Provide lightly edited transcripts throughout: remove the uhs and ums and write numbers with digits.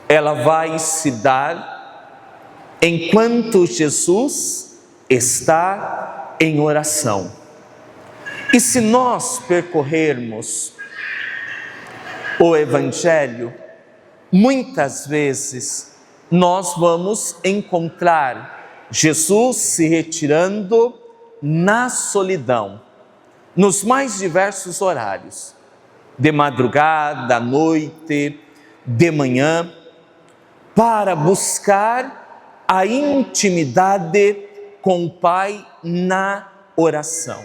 ela vai se dar enquanto Jesus está em oração. E se nós percorrermos o Evangelho, muitas vezes nós vamos encontrar Jesus se retirando na solidão, nos mais diversos horários, de madrugada, à noite, de manhã, para buscar a intimidade com o Pai na oração.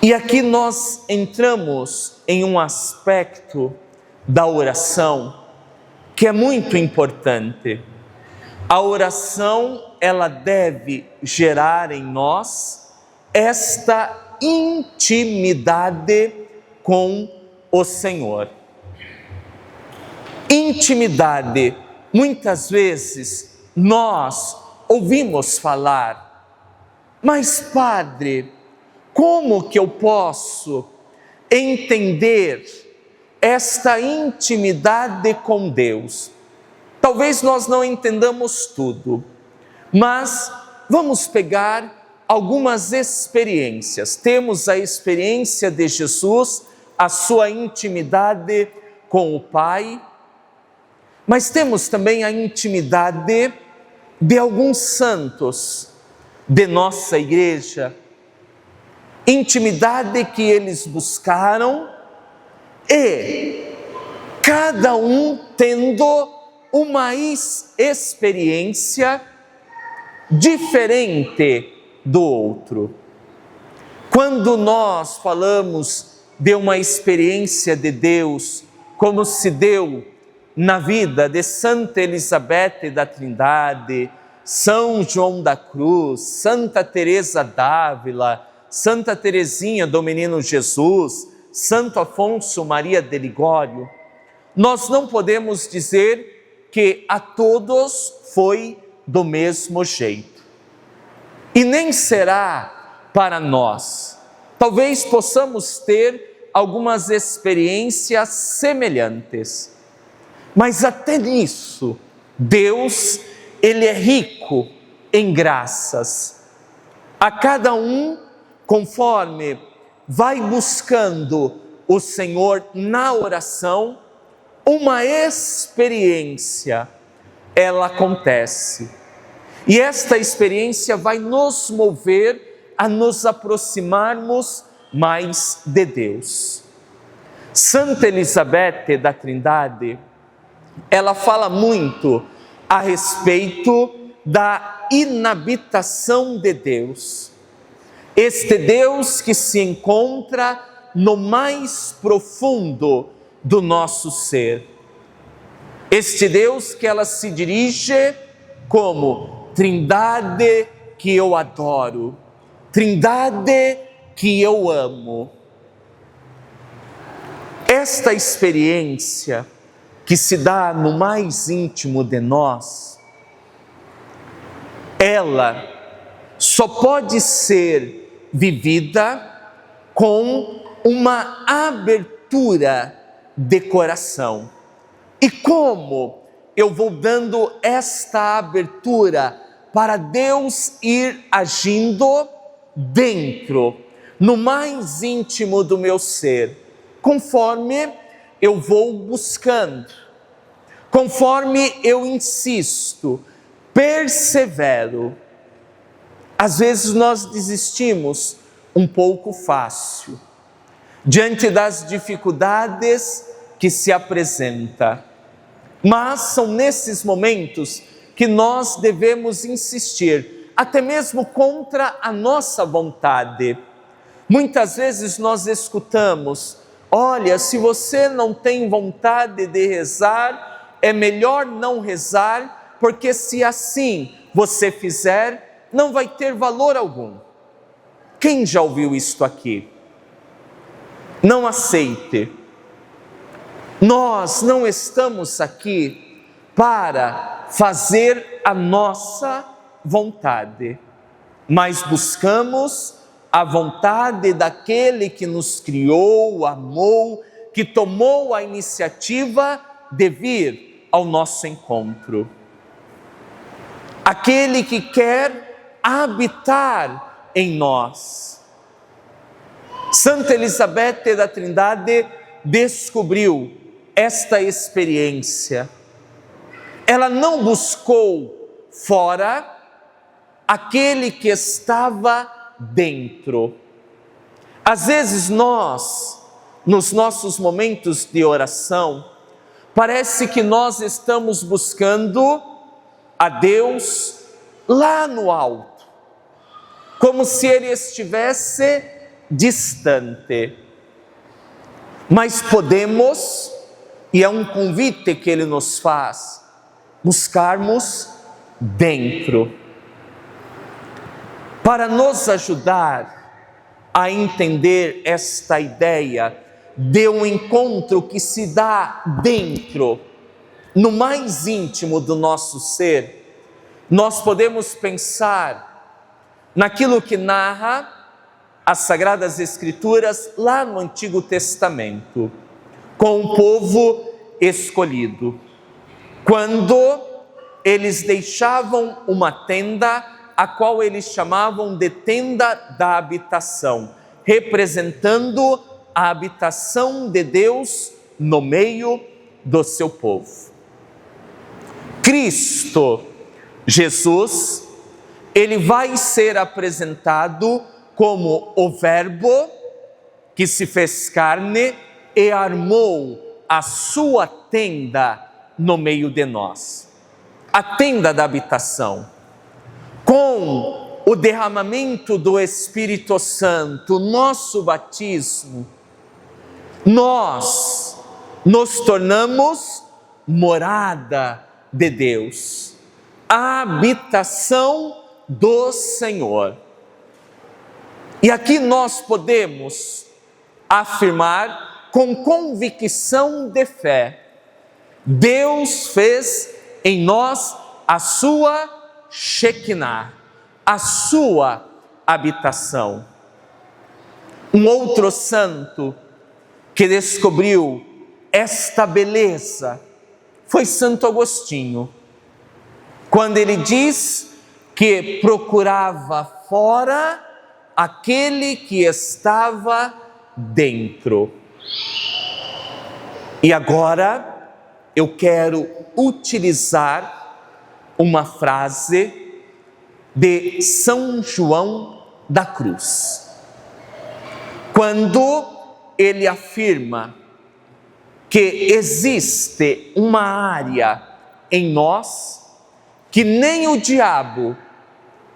E aqui nós entramos em um aspecto da oração que é muito importante. A oração, ela deve gerar em nós esta intimidade com o Senhor. Intimidade, muitas vezes nós ouvimos falar, mas padre, como que eu posso entender esta intimidade com Deus? Talvez nós não entendamos tudo, mas vamos pegar algumas experiências. Temos a experiência de Jesus, a sua intimidade com o Pai, mas temos também a intimidade de alguns santos de nossa igreja, intimidade que eles buscaram e cada um tendo uma experiência diferente do outro. Quando nós falamos de uma experiência de Deus, como se deu na vida de Santa Elizabeth da Trindade, São João da Cruz, Santa Teresa d'Ávila, Santa Teresinha do Menino Jesus, Santo Afonso Maria de Ligório, nós não podemos dizer que a todos foi do mesmo jeito. E nem será para nós. Talvez possamos ter algumas experiências semelhantes, mas até nisso, Deus, Ele é rico em graças. A cada um, conforme vai buscando o Senhor na oração, uma experiência, ela acontece. E esta experiência vai nos mover a nos aproximarmos mais de Deus. Santa Elizabeth da Trindade, ela fala muito a respeito da inabitação de Deus. Este Deus que se encontra no mais profundo do nosso ser. Este Deus que ela se dirige como Trindade que eu adoro, Trindade que eu amo. Esta experiência que se dá no mais íntimo de nós, ela só pode ser vivida com uma abertura de coração. E como eu vou dando esta abertura para Deus ir agindo dentro, no mais íntimo do meu ser, conforme eu vou buscando, conforme eu insisto, persevero. Às vezes nós desistimos um pouco fácil, diante das dificuldades que se apresentam. Mas são nesses momentos que nós devemos insistir, até mesmo contra a nossa vontade. Muitas vezes nós escutamos: olha, se você não tem vontade de rezar, é melhor não rezar, porque se assim você fizer, não vai ter valor algum. Quem já ouviu isto aqui? Não aceite. Nós não estamos aqui para fazer a nossa vontade, mas buscamos a vontade daquele que nos criou, amou, que tomou a iniciativa de vir ao nosso encontro. Aquele que quer habitar em nós. Santa Elizabeth da Trindade descobriu esta experiência. Ela não buscou fora aquele que estava dentro. Às vezes nós, nos nossos momentos de oração, parece que nós estamos buscando a Deus lá no alto, como se Ele estivesse distante. Mas podemos, e é um convite que Ele nos faz, buscarmos dentro. Para nos ajudar a entender esta ideia de um encontro que se dá dentro, no mais íntimo do nosso ser, nós podemos pensar naquilo que narra as Sagradas Escrituras lá no Antigo Testamento, com o povo escolhido. Quando eles deixavam uma tenda, a qual eles chamavam de tenda da habitação, representando a habitação de Deus no meio do seu povo. Cristo, Jesus, ele vai ser apresentado como o Verbo que se fez carne e armou a sua tenda no meio de nós. A tenda da habitação. Com o derramamento do Espírito Santo, nosso batismo, nós nos tornamos morada de Deus, a habitação do Senhor. E aqui nós podemos afirmar com convicção de fé: Deus fez em nós a sua Shekinah, a sua habitação. Um outro santo que descobriu esta beleza foi Santo Agostinho, quando ele diz que procurava fora aquele que estava dentro. E agora eu quero utilizar uma frase de São João da Cruz, quando ele afirma que existe uma área em nós que nem o diabo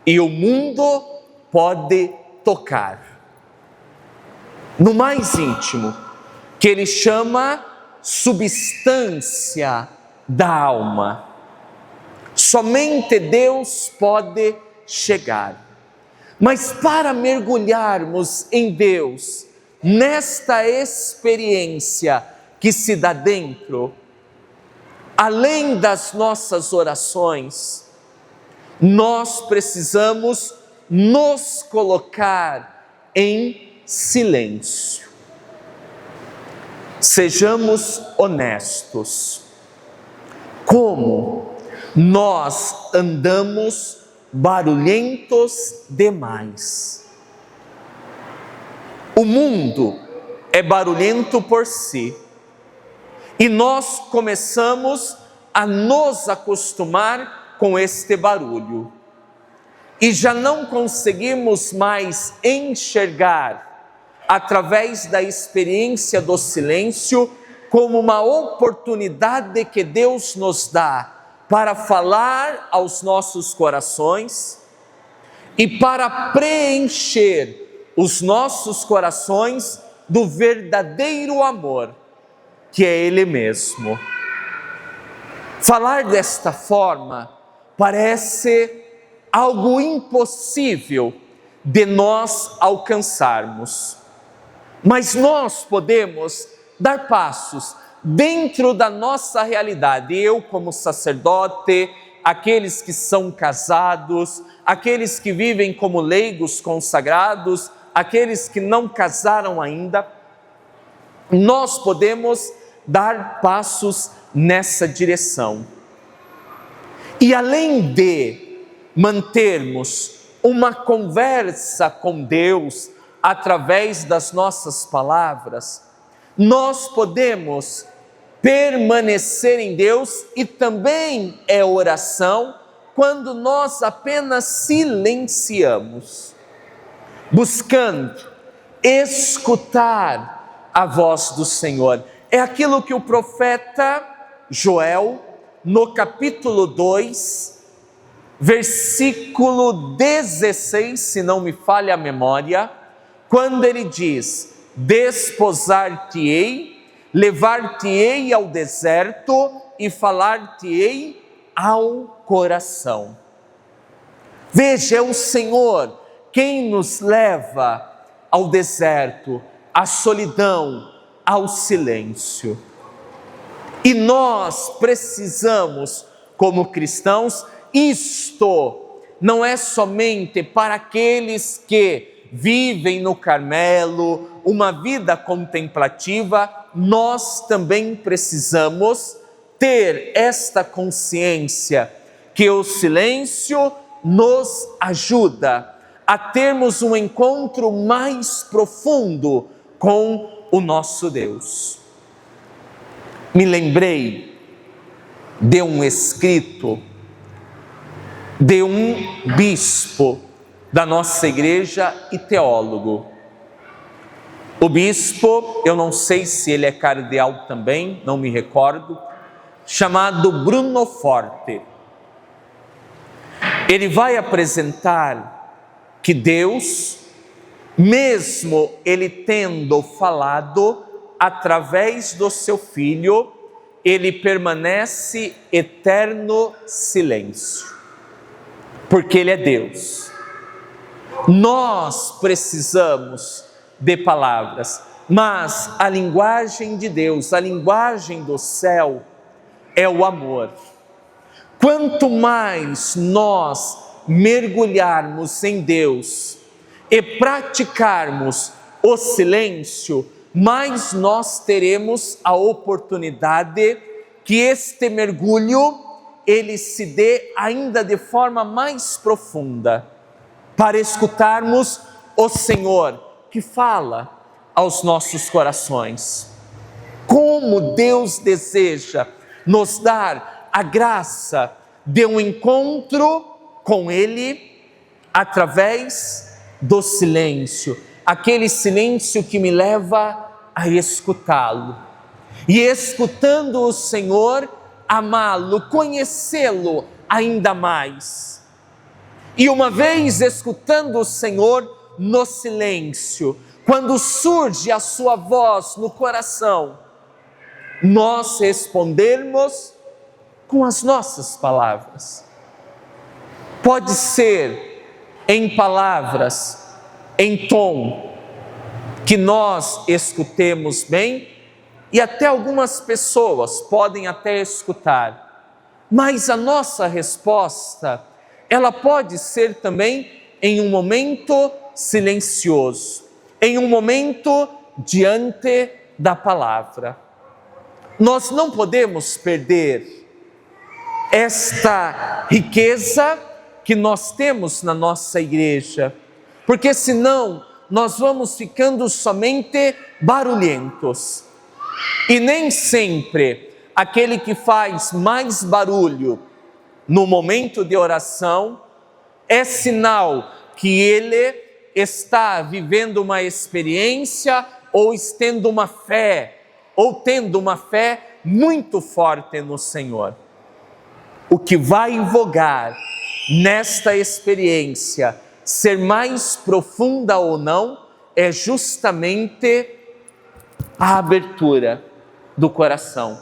e o mundo pode tocar, no mais íntimo, que ele chama substância da alma. Somente Deus pode chegar. Mas para mergulharmos em Deus, nesta experiência que se dá dentro, além das nossas orações, nós precisamos nos colocar em silêncio. Sejamos honestos. Como nós andamos barulhentos demais? O mundo é barulhento por si, e nós começamos a nos acostumar com este barulho, e já não conseguimos mais enxergar, através da experiência do silêncio, como uma oportunidade que Deus nos dá para falar aos nossos corações e para preencher os nossos corações do verdadeiro amor, que é Ele mesmo. Falar desta forma parece algo impossível de nós alcançarmos, mas nós podemos dar passos dentro da nossa realidade. Eu, como sacerdote, aqueles que são casados, aqueles que vivem como leigos consagrados, aqueles que não casaram ainda, nós podemos dar passos nessa direção. E além de mantermos uma conversa com Deus através das nossas palavras, nós podemos permanecer em Deus, e também é oração quando nós apenas silenciamos, buscando escutar a voz do Senhor. É aquilo que o profeta Joel, no capítulo 2, versículo 16, se não me falha a memória, quando ele diz: desposar-te-ei, levar-te-ei ao deserto e falar-te-ei ao coração. Veja, é o Senhor quem nos leva ao deserto, à solidão, ao silêncio. E nós precisamos, como cristãos, isto não é somente para aqueles que vivem no Carmelo, uma vida contemplativa, nós também precisamos ter esta consciência que o silêncio nos ajuda a termos um encontro mais profundo com o nosso Deus. Me lembrei de um escrito de um bispo da nossa igreja e teólogo. O bispo, eu não sei se ele é cardeal também, não me recordo, chamado Bruno Forte. Ele vai apresentar que Deus, mesmo ele tendo falado através do seu Filho, ele permanece eterno silêncio, porque ele é Deus. Nós precisamos de palavras, mas a linguagem de Deus, a linguagem do céu é o amor. Quanto mais nós mergulharmos em Deus e praticarmos o silêncio, mais nós teremos a oportunidade que este mergulho ele se dê ainda de forma mais profunda, para escutarmos o Senhor que fala aos nossos corações. Como Deus deseja nos dar a graça de um encontro com Ele através do silêncio, aquele silêncio que me leva a escutá-lo. E escutando o Senhor, amá-lo, conhecê-lo ainda mais. E uma vez escutando o Senhor no silêncio, quando surge a sua voz no coração, nós respondermos com as nossas palavras. Pode ser em palavras, em tom, que nós escutemos bem, e até algumas pessoas podem até escutar, mas a nossa resposta, ela pode ser também em um momento silencioso, em um momento diante da palavra. Nós não podemos perder esta riqueza que nós temos na nossa igreja, porque senão nós vamos ficando somente barulhentos. E nem sempre aquele que faz mais barulho no momento de oração é sinal que ele está vivendo uma experiência ou tendo uma fé muito forte no Senhor. O que vai invocar nesta experiência, ser mais profunda ou não, é justamente a abertura do coração.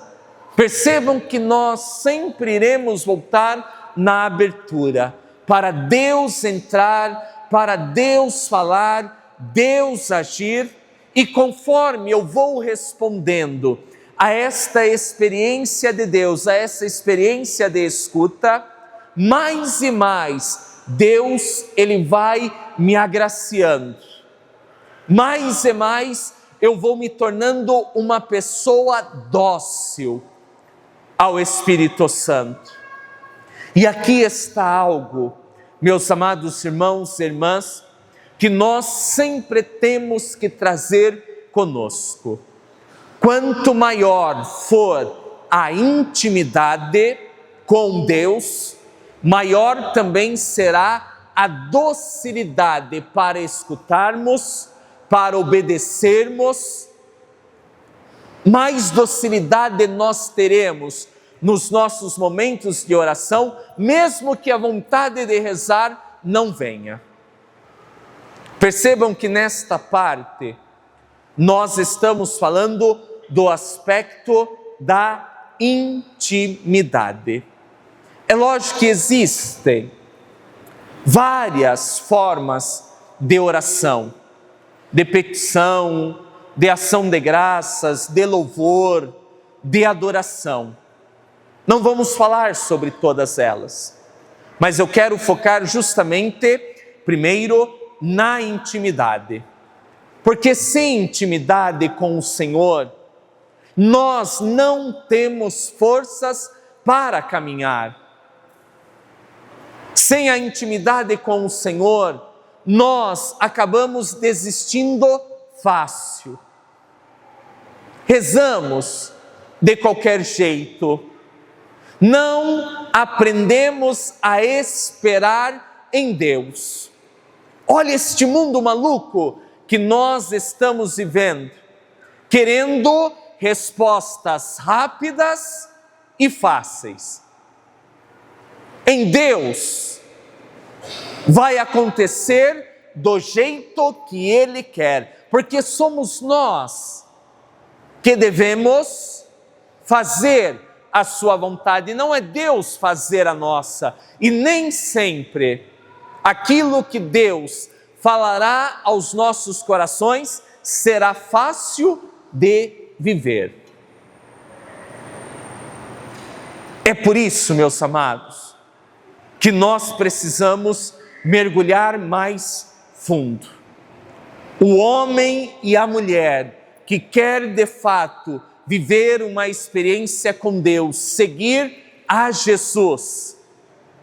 Percebam que nós sempre iremos voltar na abertura, para Deus entrar, para Deus falar, Deus agir, e conforme eu vou respondendo a esta experiência de Deus, a essa experiência de escuta, mais e mais Deus ele vai me agraciando, mais e mais eu vou me tornando uma pessoa dócil, ao Espírito Santo. E aqui está algo, meus amados irmãos e irmãs, que nós sempre temos que trazer conosco. Quanto maior for a intimidade com Deus, maior também será a docilidade para escutarmos, para obedecermos. Mais docilidade nós teremos nos nossos momentos de oração, mesmo que a vontade de rezar não venha. Percebam que nesta parte nós estamos falando do aspecto da intimidade. É lógico que existem várias formas de oração, de petição, de ação de graças, de louvor, de adoração. Não vamos falar sobre todas elas, mas eu quero focar justamente, primeiro, na intimidade. Porque sem intimidade com o Senhor, nós não temos forças para caminhar. Sem a intimidade com o Senhor, nós acabamos desistindo fácil. Rezamos de qualquer jeito. Não aprendemos a esperar em Deus. Olha este mundo maluco que nós estamos vivendo, querendo respostas rápidas e fáceis. Em Deus, vai acontecer do jeito que Ele quer, porque somos nós que devemos fazer a sua vontade, não é Deus fazer a nossa, e nem sempre aquilo que Deus falará aos nossos corações será fácil de viver. É por isso, meus amados, que nós precisamos mergulhar mais fundo. O homem e a mulher que quer de fato viver uma experiência com Deus, seguir a Jesus,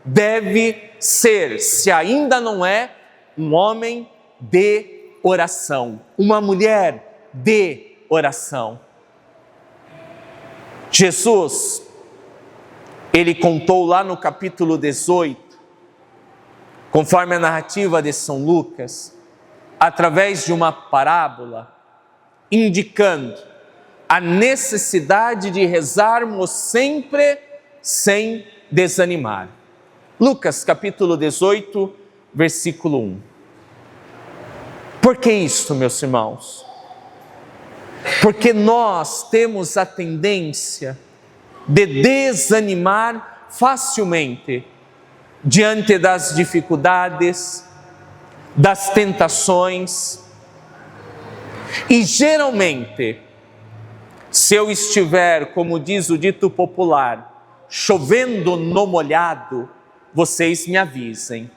deve ser, se ainda não é, um homem de oração, uma mulher de oração. Jesus, ele contou lá no capítulo 18, conforme a narrativa de São Lucas, através de uma parábola, indicando a necessidade de rezarmos sempre sem desanimar. Lucas capítulo 18, versículo 1. Por que isto, meus irmãos? Porque nós temos a tendência de desanimar facilmente diante das dificuldades, das tentações. E geralmente, se eu estiver, como diz o dito popular, chovendo no molhado, vocês me avisem.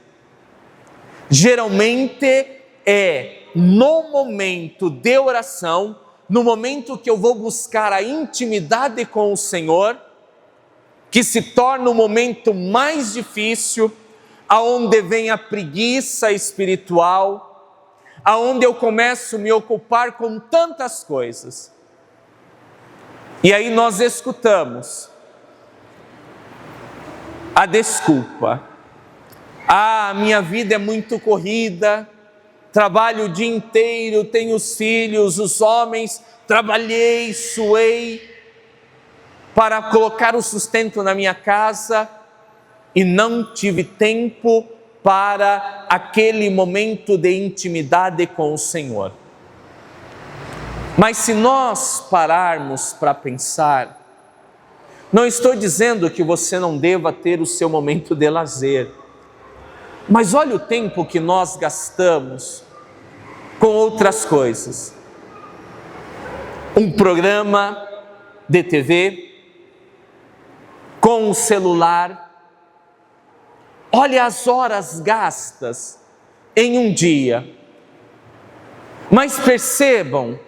Geralmente é no momento de oração, no momento que eu vou buscar a intimidade com o Senhor, que se torna o momento mais difícil, aonde vem a preguiça espiritual, aonde eu começo a me ocupar com tantas coisas. E aí nós escutamos a desculpa. Ah, minha vida é muito corrida, trabalho o dia inteiro, tenho os filhos, os homens, trabalhei, suei para colocar o sustento na minha casa e não tive tempo para aquele momento de intimidade com o Senhor. Mas se nós pararmos para pensar, não estou dizendo que você não deva ter o seu momento de lazer, mas olha o tempo que nós gastamos com outras coisas. Um programa de TV, com o celular. Olha as horas gastas em um dia. Mas percebam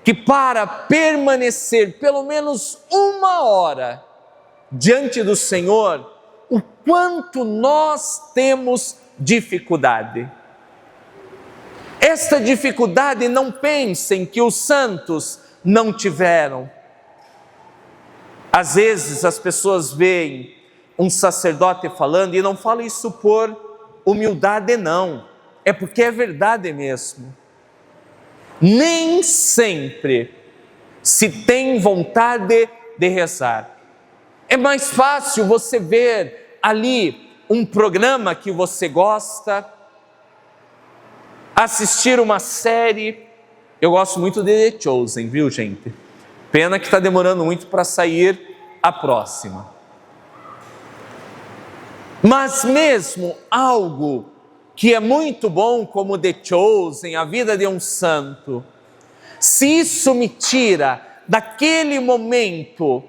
que para permanecer pelo menos uma hora diante do Senhor o quanto nós temos dificuldade. Esta dificuldade, não pensem que os santos não tiveram. Às vezes as pessoas veem um sacerdote falando, e não falo isso por humildade não, é porque é verdade mesmo. Nem sempre se tem vontade de rezar. É mais fácil você ver ali um programa que você gosta, assistir uma série. Eu gosto muito de The Chosen, viu, gente? Pena que está demorando muito para sair a próxima. Mas mesmo algo que é muito bom, como The Chosen, a vida de um santo, se isso me tira daquele momento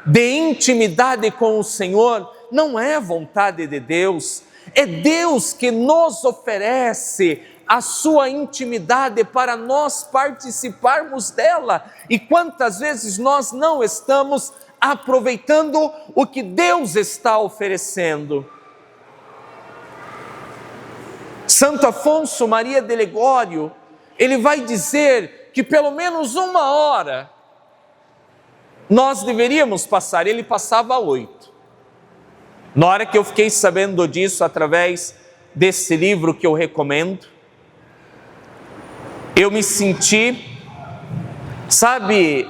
de intimidade com o Senhor, não é vontade de Deus, é Deus que nos oferece a sua intimidade para nós participarmos dela. E quantas vezes nós não estamos aproveitando o que Deus está oferecendo? Santo Afonso Maria de Ligório, ele vai dizer que pelo menos 1 hora nós deveríamos passar. Ele passava 8. Na hora que eu fiquei sabendo disso, através desse livro que eu recomendo, eu me senti, sabe,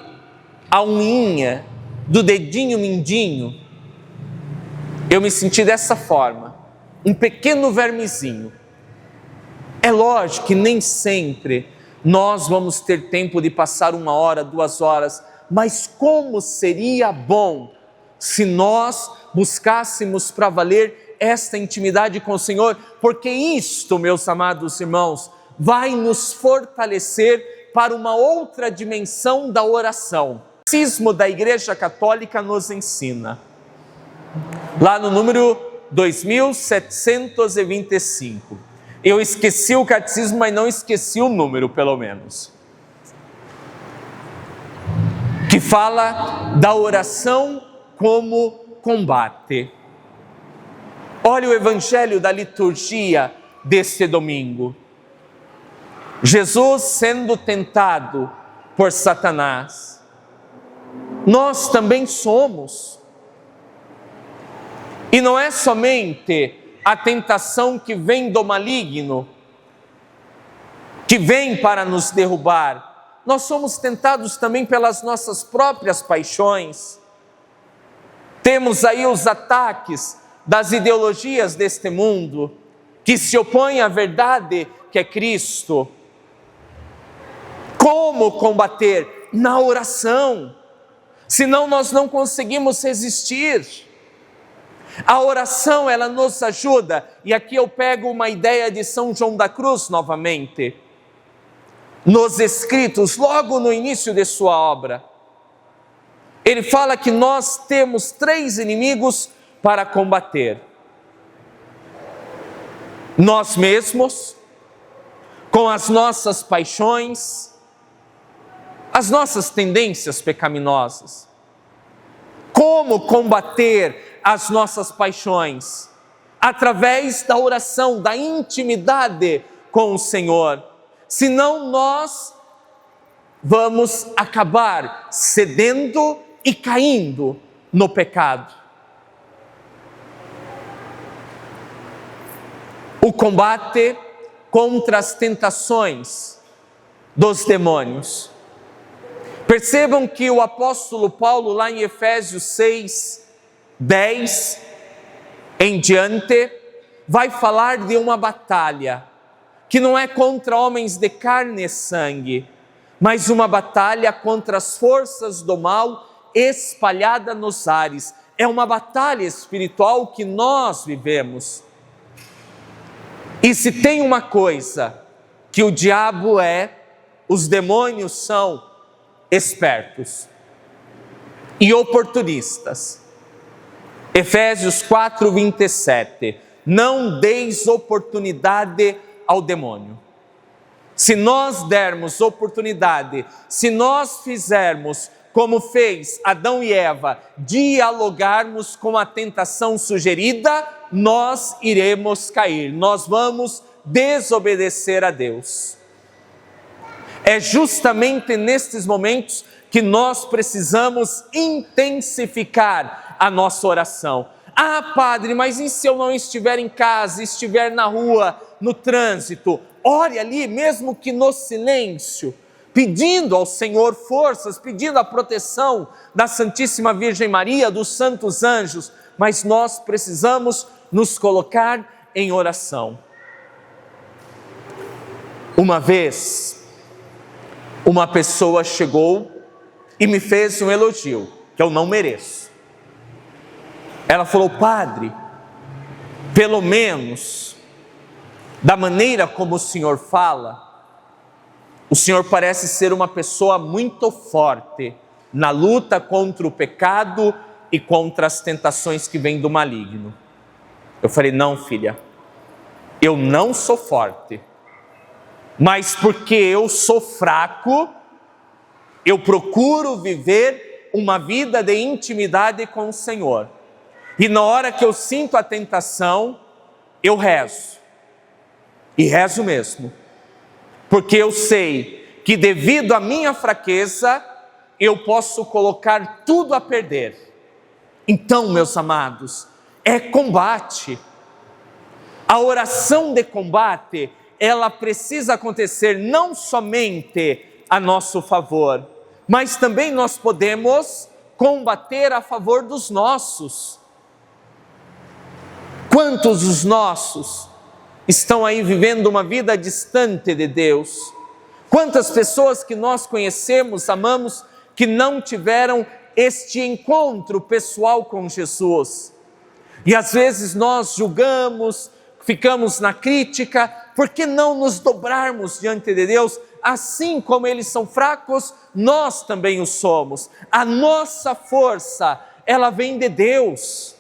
a unhinha do dedinho mindinho, eu me senti dessa forma, um pequeno vermezinho. É lógico que nem sempre nós vamos ter tempo de passar 1 hora, 2 horas, mas como seria bom se nós buscássemos para valer esta intimidade com o Senhor, porque isto, meus amados irmãos, vai nos fortalecer para uma outra dimensão da oração. O Catecismo da Igreja Católica nos ensina, lá no número 2725, eu esqueci o catecismo, mas não esqueci o número, pelo menos, que fala da oração como combate. Olha o evangelho da liturgia deste domingo. Jesus sendo tentado por Satanás. Nós também somos. E não é somente a tentação que vem do maligno, que vem para nos derrubar. Nós somos tentados também pelas nossas próprias paixões. Temos aí os ataques das ideologias deste mundo, que se opõem à verdade que é Cristo. Como combater? Na oração. Senão nós não conseguimos resistir. A oração, ela nos ajuda, e aqui eu pego uma ideia de São João da Cruz novamente, nos escritos, logo no início de sua obra. Ele fala que nós temos 3 inimigos para combater: nós mesmos, com as nossas paixões, as nossas tendências pecaminosas. Como combater as nossas paixões? Através da oração, da intimidade com o Senhor. Senão nós vamos acabar cedendo e caindo no pecado. O combate contra as tentações dos demônios. Percebam que o apóstolo Paulo, lá em Efésios 6, 10 em diante, vai falar de uma batalha que não é contra homens de carne e sangue, mas uma batalha contra as forças do mal espalhada nos ares. É uma batalha espiritual que nós vivemos. E se tem uma coisa que o diabo é, os demônios são espertos e oportunistas. Efésios 4, 27. Não deis oportunidade ao demônio. Se nós dermos oportunidade, se nós fizermos como fez Adão e Eva, dialogarmos com a tentação sugerida, nós iremos cair, nós vamos desobedecer a Deus. É justamente nestes momentos que nós precisamos intensificar a nossa oração. Ah, padre, mas e se eu não estiver em casa, estiver na rua, no trânsito? Ore ali, mesmo que no silêncio, pedindo ao Senhor forças, pedindo a proteção da Santíssima Virgem Maria, dos santos anjos, mas nós precisamos nos colocar em oração. Uma vez, uma pessoa chegou e me fez um elogio, que eu não mereço. Ela falou: padre, pelo menos, da maneira como o senhor fala, o senhor parece ser uma pessoa muito forte na luta contra o pecado e contra as tentações que vêm do maligno. Eu falei: não, filha, eu não sou forte, mas porque eu sou fraco, eu procuro viver uma vida de intimidade com o Senhor. E na hora que eu sinto a tentação, eu rezo. E rezo mesmo. Porque eu sei que devido à minha fraqueza, eu posso colocar tudo a perder. Então, meus amados, é combate. A oração de combate, ela precisa acontecer não somente a nosso favor, mas também nós podemos combater a favor dos nossos. Quantos dos nossos estão aí vivendo uma vida distante de Deus? Quantas pessoas que nós conhecemos, amamos, que não tiveram este encontro pessoal com Jesus? E às vezes nós julgamos, ficamos na crítica. Por que não nos dobrarmos diante de Deus? Assim como eles são fracos, nós também o somos. A nossa força, ela vem de Deus.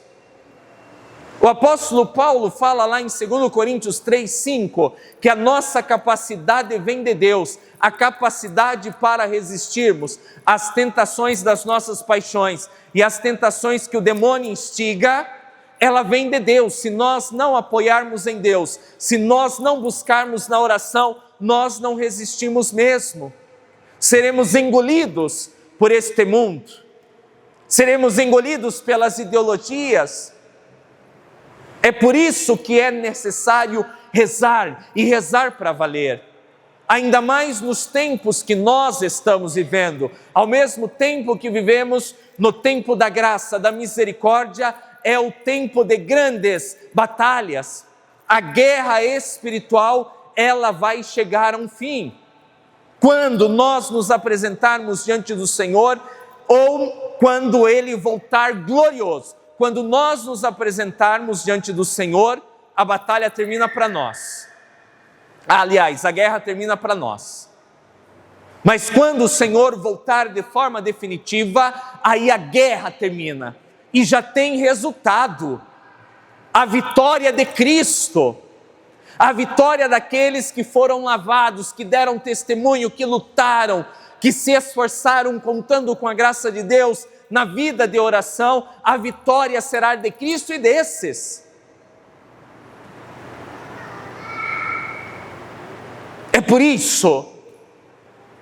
O apóstolo Paulo fala lá em 2 Coríntios 3:5, que a nossa capacidade vem de Deus, a capacidade para resistirmos às tentações das nossas paixões e às tentações que o demônio instiga, ela vem de Deus. Se nós não apoiarmos em Deus, se nós não buscarmos na oração, nós não resistimos mesmo. Seremos engolidos por este mundo, seremos engolidos pelas ideologias. É por isso que é necessário rezar, e rezar para valer. Ainda mais nos tempos que nós estamos vivendo, ao mesmo tempo que vivemos no tempo da graça, da misericórdia, é o tempo de grandes batalhas. A guerra espiritual, ela vai chegar a um fim. Quando nós nos apresentarmos diante do Senhor, ou quando Ele voltar glorioso. Quando nós nos apresentarmos diante do Senhor, a batalha termina para nós. Aliás, a guerra termina para nós. Mas quando o Senhor voltar de forma definitiva, aí a guerra termina. E já tem resultado. A vitória de Cristo. A vitória daqueles que foram lavados, que deram testemunho, que lutaram, que se esforçaram contando com a graça de Deus na vida de oração. A vitória será de Cristo e desses. É por isso,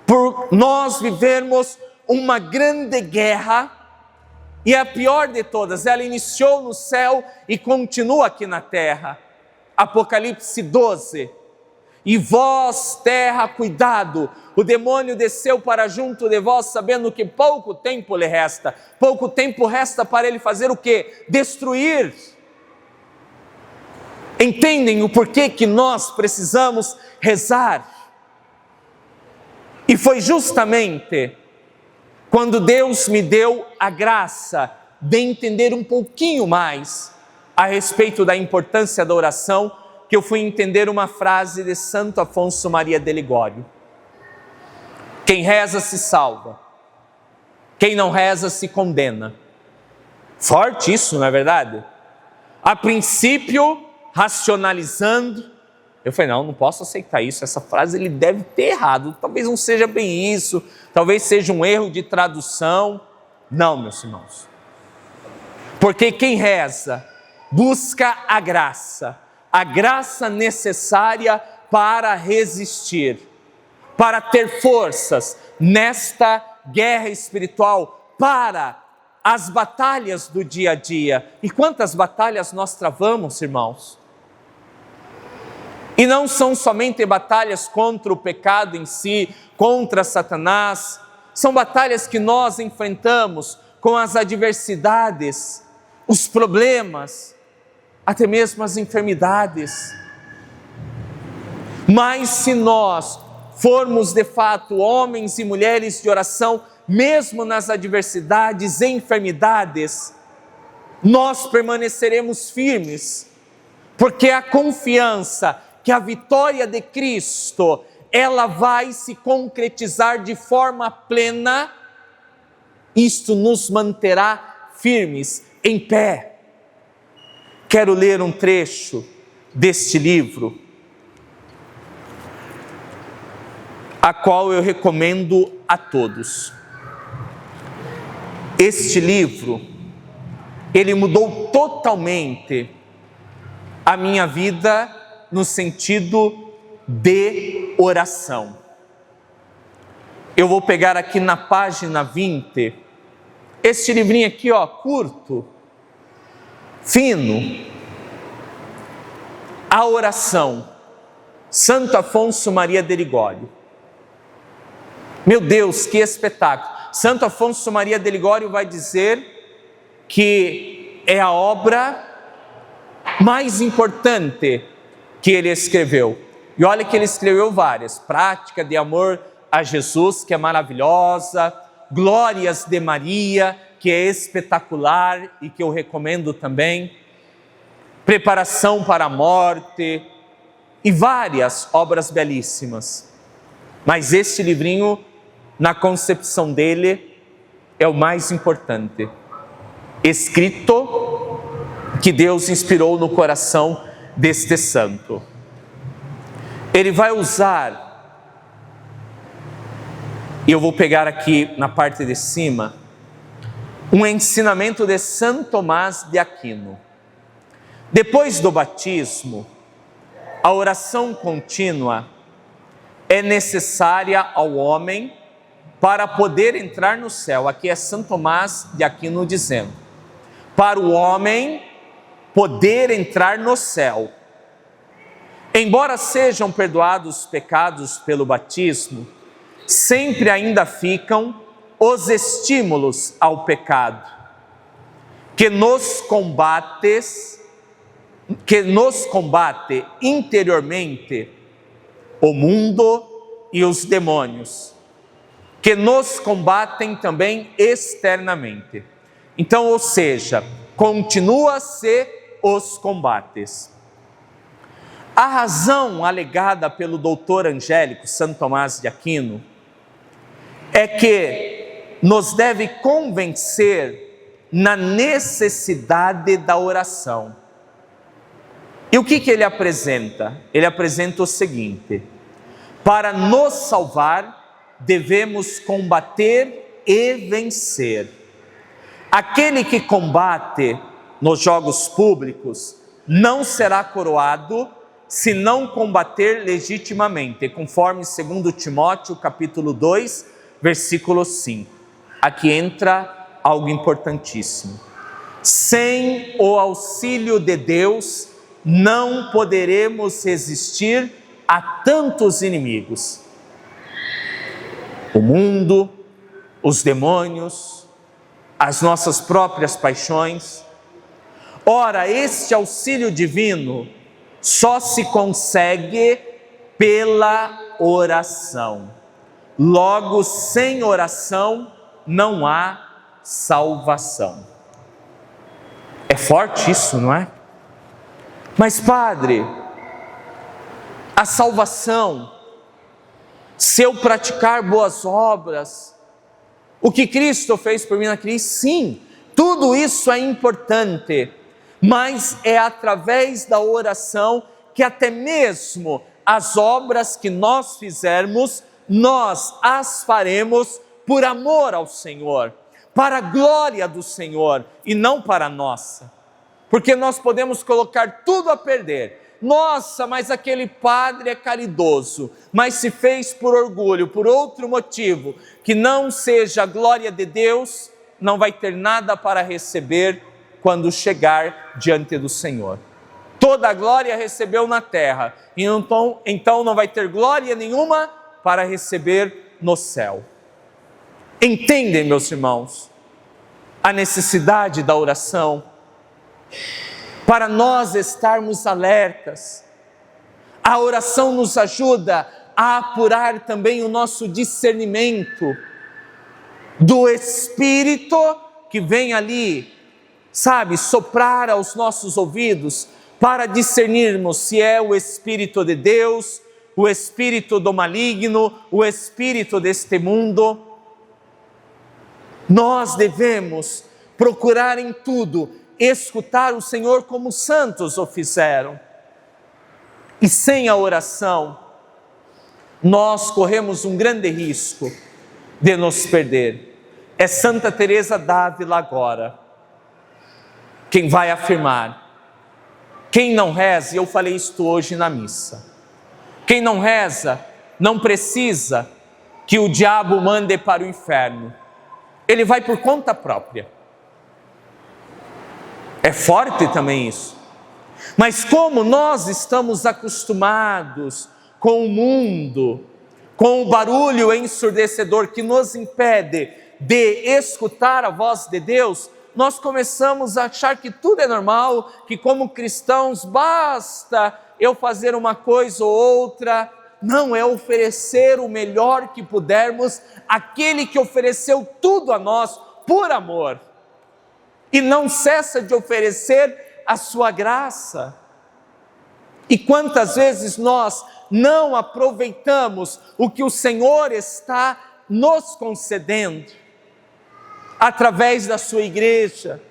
por nós vivermos uma grande guerra, e a pior de todas, ela iniciou no céu e continua aqui na terra. Apocalipse 12. E vós, terra, cuidado, o demônio desceu para junto de vós, sabendo que pouco tempo lhe resta. Pouco tempo resta para ele fazer o quê? Destruir. Entendem o porquê que nós precisamos rezar? E foi justamente quando Deus me deu a graça de entender um pouquinho mais a respeito da importância da oração, que eu fui entender uma frase de Santo Afonso Maria de Ligório: quem reza se salva, quem não reza se condena. Forte isso, não é verdade? A princípio, racionalizando, Eu falei, não posso aceitar isso, essa frase ele deve ter errado, talvez não seja bem isso, talvez seja um erro de tradução. Não, meus irmãos, porque quem reza busca a graça necessária para resistir, para ter forças nesta guerra espiritual, para as batalhas do dia a dia. E quantas batalhas nós travamos, irmãos? E não são somente batalhas contra o pecado em si, contra Satanás, são batalhas que nós enfrentamos com as adversidades, os problemas, até mesmo as enfermidades. Mas se nós formos de fato homens e mulheres de oração, mesmo nas adversidades e enfermidades, nós permaneceremos firmes, porque a confiança que a vitória de Cristo, ela vai se concretizar de forma plena, isto nos manterá firmes, em pé. Quero ler um trecho deste livro, a qual eu recomendo a todos. Este livro, ele mudou totalmente a minha vida no sentido de oração. Eu vou pegar aqui na página 20, este livrinho aqui, curto, fino, a oração, Santo Afonso Maria de Ligório. Meu Deus, que espetáculo! Santo Afonso Maria de Ligório vai dizer que é a obra mais importante que ele escreveu. E olha que ele escreveu várias: Prática de Amor a Jesus, que é maravilhosa, Glórias de Maria, que é espetacular e que eu recomendo também, Preparação para a Morte, e várias obras belíssimas. Mas este livrinho, na concepção dele, é o mais importante, escrito que Deus inspirou no coração deste santo. Ele vai usar, e eu vou pegar aqui na parte de cima, um ensinamento de São Tomás de Aquino. Depois do batismo, a oração contínua é necessária ao homem para poder entrar no céu. Aqui é São Tomás de Aquino dizendo: para o homem poder entrar no céu. Embora sejam perdoados os pecados pelo batismo, sempre ainda ficam os estímulos ao pecado, que nos combate interiormente o mundo e os demônios, que nos combatem também externamente. Então, ou seja, continua-se os combates. A razão alegada pelo doutor angélico Santo Tomás de Aquino é que nos deve convencer na necessidade da oração. E o que ele apresenta? Ele apresenta o seguinte: para nos salvar, devemos combater e vencer. Aquele que combate nos jogos públicos não será coroado se não combater legitimamente, conforme 2 Timóteo capítulo 2, versículo 5. Aqui entra algo importantíssimo. Sem o auxílio de Deus, não poderemos resistir a tantos inimigos. O mundo, os demônios, as nossas próprias paixões. Ora, este auxílio divino só se consegue pela oração. Logo, sem oração não há salvação. É forte isso, não é? Mas, padre, a salvação, se eu praticar boas obras, o que Cristo fez por mim na cruz, sim, tudo isso é importante, mas é através da oração que até mesmo as obras que nós fizermos, nós as faremos por amor ao Senhor, para a glória do Senhor e não para a nossa. Porque nós podemos colocar tudo a perder. Nossa, mas aquele padre é caridoso, mas se fez por orgulho, por outro motivo, que não seja a glória de Deus, não vai ter nada para receber quando chegar diante do Senhor. Toda a glória recebeu na terra, e então não vai ter glória nenhuma para receber no céu. Entendem, meus irmãos, a necessidade da oração, para nós estarmos alertas. A oração nos ajuda a apurar também o nosso discernimento do Espírito que vem ali, soprar aos nossos ouvidos, para discernirmos se é o Espírito de Deus, o Espírito do maligno, o Espírito deste mundo. Nós devemos procurar em tudo escutar o Senhor como os santos o fizeram. E sem a oração, nós corremos um grande risco de nos perder. É Santa Teresa d'Ávila agora quem vai afirmar: quem não reza, e eu falei isto hoje na missa, quem não reza não precisa que o diabo mande para o inferno, ele vai por conta própria. É forte também isso. Mas como nós estamos acostumados com o mundo, com o barulho ensurdecedor que nos impede de escutar a voz de Deus, nós começamos a achar que tudo é normal, que como cristãos basta eu fazer uma coisa ou outra. Não, é oferecer o melhor que pudermos àquele que ofereceu tudo a nós por amor. E não cessa de oferecer a sua graça. E quantas vezes nós não aproveitamos o que o Senhor está nos concedendo, através da sua igreja,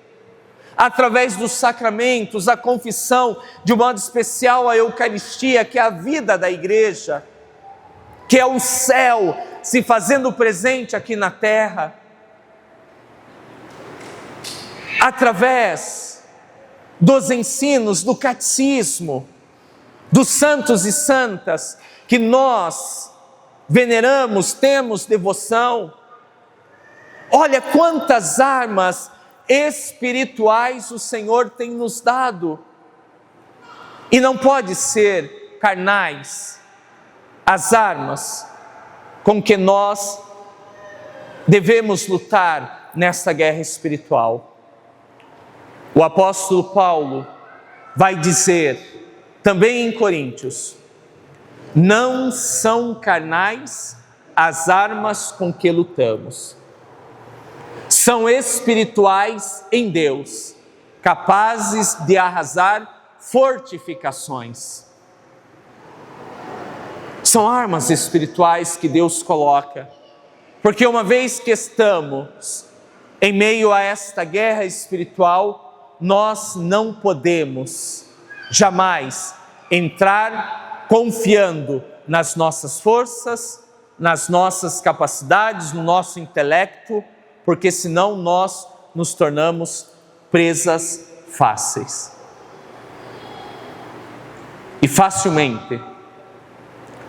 através dos sacramentos, a confissão, de um modo especial a Eucaristia, que é a vida da igreja, que é o céu se fazendo presente aqui na terra, através dos ensinos do catecismo, dos santos e santas, que nós veneramos, temos devoção. Olha quantas armas espirituais o Senhor tem nos dado, e não pode ser carnais as armas com que nós devemos lutar nessa guerra espiritual. O apóstolo Paulo vai dizer, também em Coríntios: não são carnais as armas com que lutamos, são espirituais em Deus, capazes de arrasar fortificações. São armas espirituais que Deus coloca, porque uma vez que estamos em meio a esta guerra espiritual, nós não podemos jamais entrar confiando nas nossas forças, nas nossas capacidades, no nosso intelecto, porque senão nós nos tornamos presas fáceis. E facilmente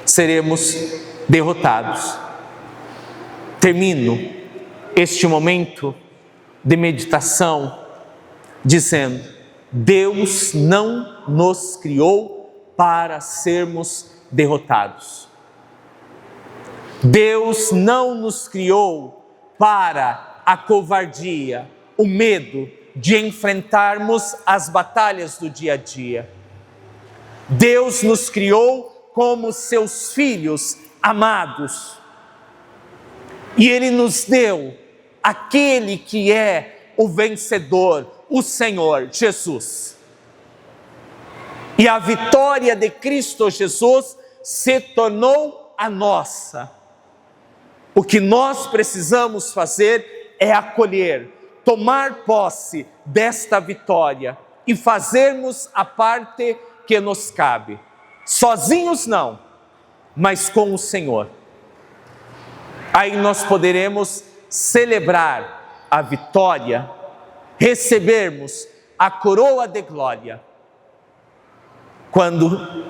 seremos derrotados. Termino este momento de meditação dizendo: Deus não nos criou para sermos derrotados. Deus não nos criou para a covardia, o medo de enfrentarmos as batalhas do dia a dia. Deus nos criou como seus filhos amados. E Ele nos deu aquele que é o vencedor, o Senhor Jesus. E a vitória de Cristo Jesus se tornou a nossa. O que nós precisamos fazer é acolher, tomar posse desta vitória e fazermos a parte que nos cabe. Sozinhos não, mas com o Senhor. Aí nós poderemos celebrar a vitória, recebermos a coroa de glória, quando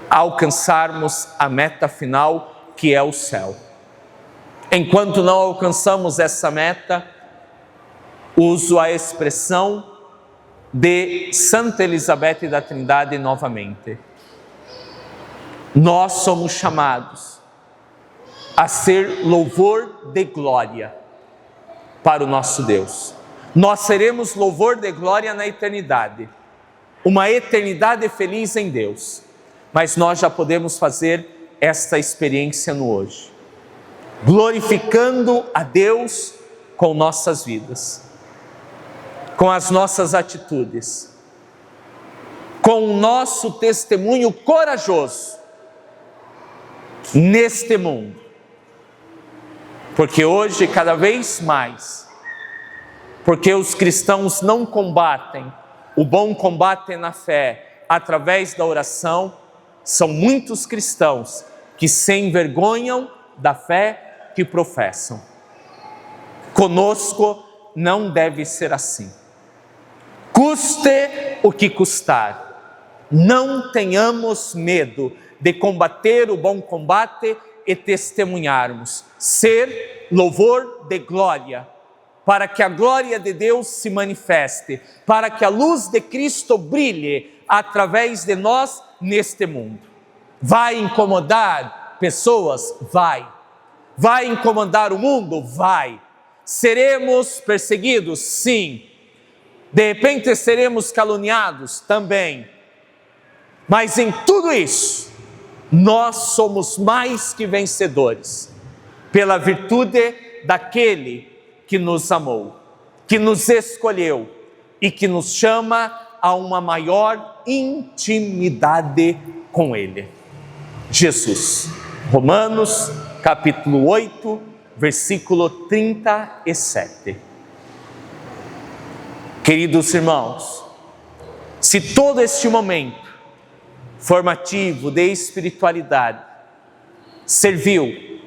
alcançarmos a meta final, que é o céu. Enquanto não alcançamos essa meta, uso a expressão de Santa Elizabeth da Trindade novamente. Nós somos chamados a ser louvor de glória para o nosso Deus. Nós seremos louvor de glória na eternidade, uma eternidade feliz em Deus, mas nós já podemos fazer esta experiência no hoje, glorificando a Deus com nossas vidas, com as nossas atitudes, com o nosso testemunho corajoso neste mundo. Porque hoje, cada vez mais, porque os cristãos não combatem o bom combate na fé através da oração, são muitos cristãos que se envergonham da fé que professam. Conosco não deve ser assim. Custe o que custar, não tenhamos medo de combater o bom combate e testemunharmos, ser louvor de glória, para que a glória de Deus se manifeste, para que a luz de Cristo brilhe através de nós neste mundo. Vai incomodar pessoas? Vai. Vai incomodar o mundo? Vai. Seremos perseguidos? Sim. De repente seremos caluniados? Também. Mas em tudo isso, nós somos mais que vencedores, pela virtude daquele que nos amou, que nos escolheu e que nos chama a uma maior intimidade com Ele. Jesus. Romanos, capítulo 8, versículo 37. Queridos irmãos, se todo este momento formativo de espiritualidade serviu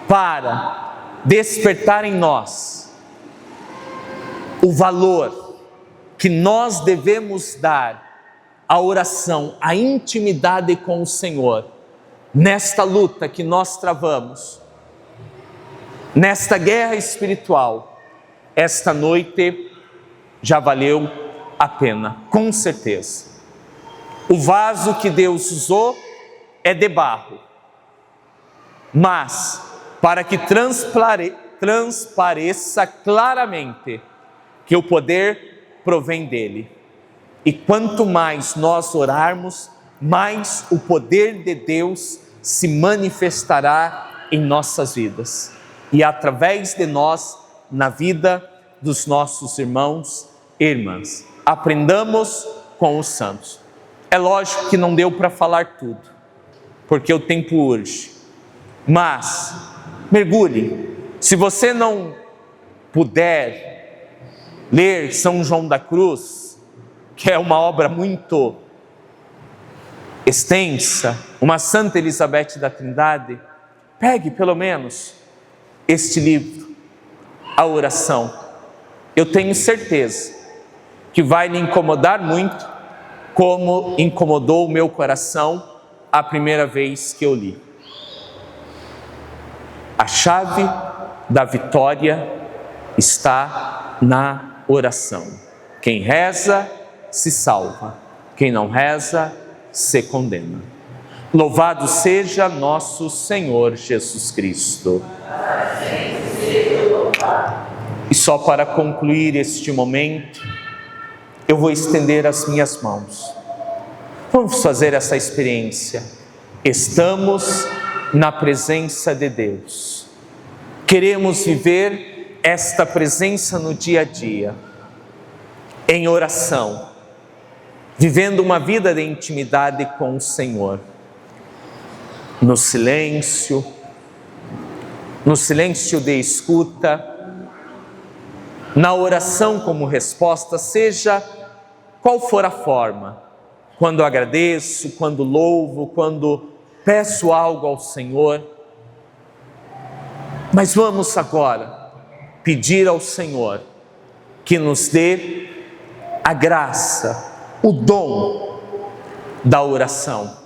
para despertar em nós o valor que nós devemos dar à oração, à intimidade com o Senhor, nesta luta que nós travamos, nesta guerra espiritual, esta noite já valeu a pena, com certeza. O vaso que Deus usou é de barro, mas para que transpareça claramente que o poder provém dele. E quanto mais nós orarmos, mais o poder de Deus se manifestará em nossas vidas e através de nós na vida dos nossos irmãos e irmãs. Aprendamos com os santos. É lógico que não deu para falar tudo, porque o tempo urge, mas mergulhe. Se você não puder ler São João da Cruz, que é uma obra muito extensa, uma Santa Elizabeth da Trindade, pegue pelo menos este livro, a oração. Eu tenho certeza que vai lhe incomodar muito, como incomodou o meu coração a primeira vez que eu li. A chave da vitória está na oração. Quem reza, se salva. Quem não reza, se condena. Louvado seja nosso Senhor Jesus Cristo. E só para concluir este momento, eu vou estender as minhas mãos. Vamos fazer essa experiência. Estamos na presença de Deus. Queremos viver esta presença no dia a dia, em oração, vivendo uma vida de intimidade com o Senhor. No silêncio de escuta, na oração como resposta, seja qual for a forma, quando agradeço, quando louvo, quando peço algo ao Senhor. Mas vamos agora pedir ao Senhor que nos dê a graça, o dom da oração.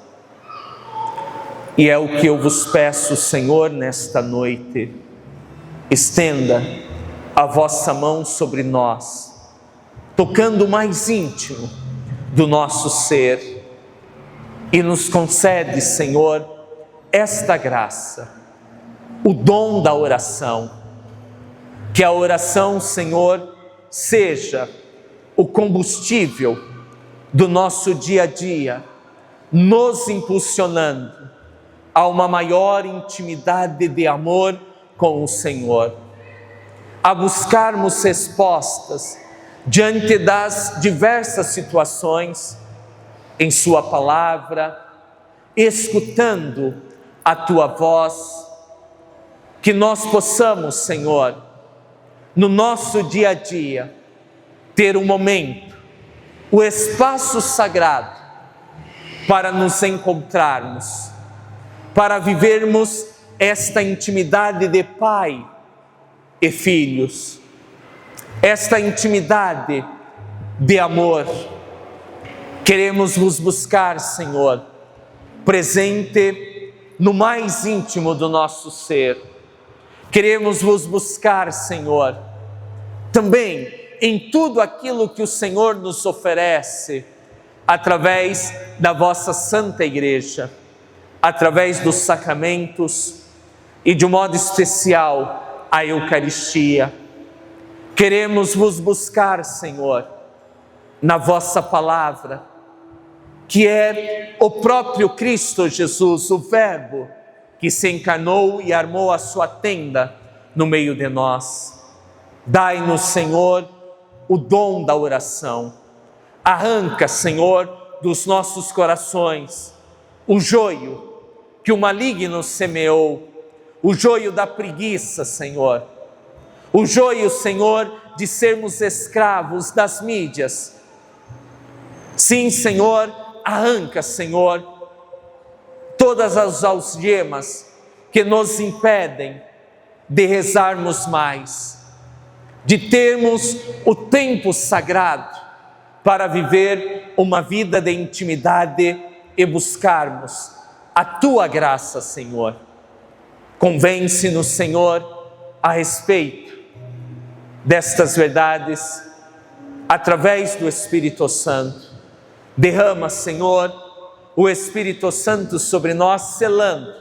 E é o que eu vos peço, Senhor, nesta noite. Estenda a vossa mão sobre nós, tocando o mais íntimo do nosso ser, e nos concede, Senhor, esta graça, o dom da oração. Que a oração, Senhor, seja o combustível do nosso dia a dia, nos impulsionando a uma maior intimidade de amor com o Senhor, a buscarmos respostas diante das diversas situações em Sua palavra, escutando a Tua voz, que nós possamos, Senhor, no nosso dia a dia, ter um momento, o espaço sagrado para nos encontrarmos, para vivermos esta intimidade de pai e filhos, esta intimidade de amor. Queremos vos buscar, Senhor, presente no mais íntimo do nosso ser. Queremos vos buscar, Senhor, também em tudo aquilo que o Senhor nos oferece, através da vossa Santa Igreja, através dos sacramentos e, de um modo especial, a Eucaristia. Queremos vos buscar, Senhor, na vossa palavra, que é o próprio Cristo Jesus, o Verbo, que se encarnou e armou a sua tenda no meio de nós. Dai-nos, Senhor, o dom da oração. Arranca, Senhor, dos nossos corações o joio que o maligno semeou, o joio da preguiça, Senhor, o joio, Senhor, de sermos escravos das mídias. Sim, Senhor, arranca, Senhor, todas as algemas que nos impedem de rezarmos mais, de termos o tempo sagrado para viver uma vida de intimidade e buscarmos a Tua graça, Senhor. Convence-nos, Senhor, a respeito destas verdades, através do Espírito Santo. Derrama, Senhor, o Espírito Santo sobre nós, selando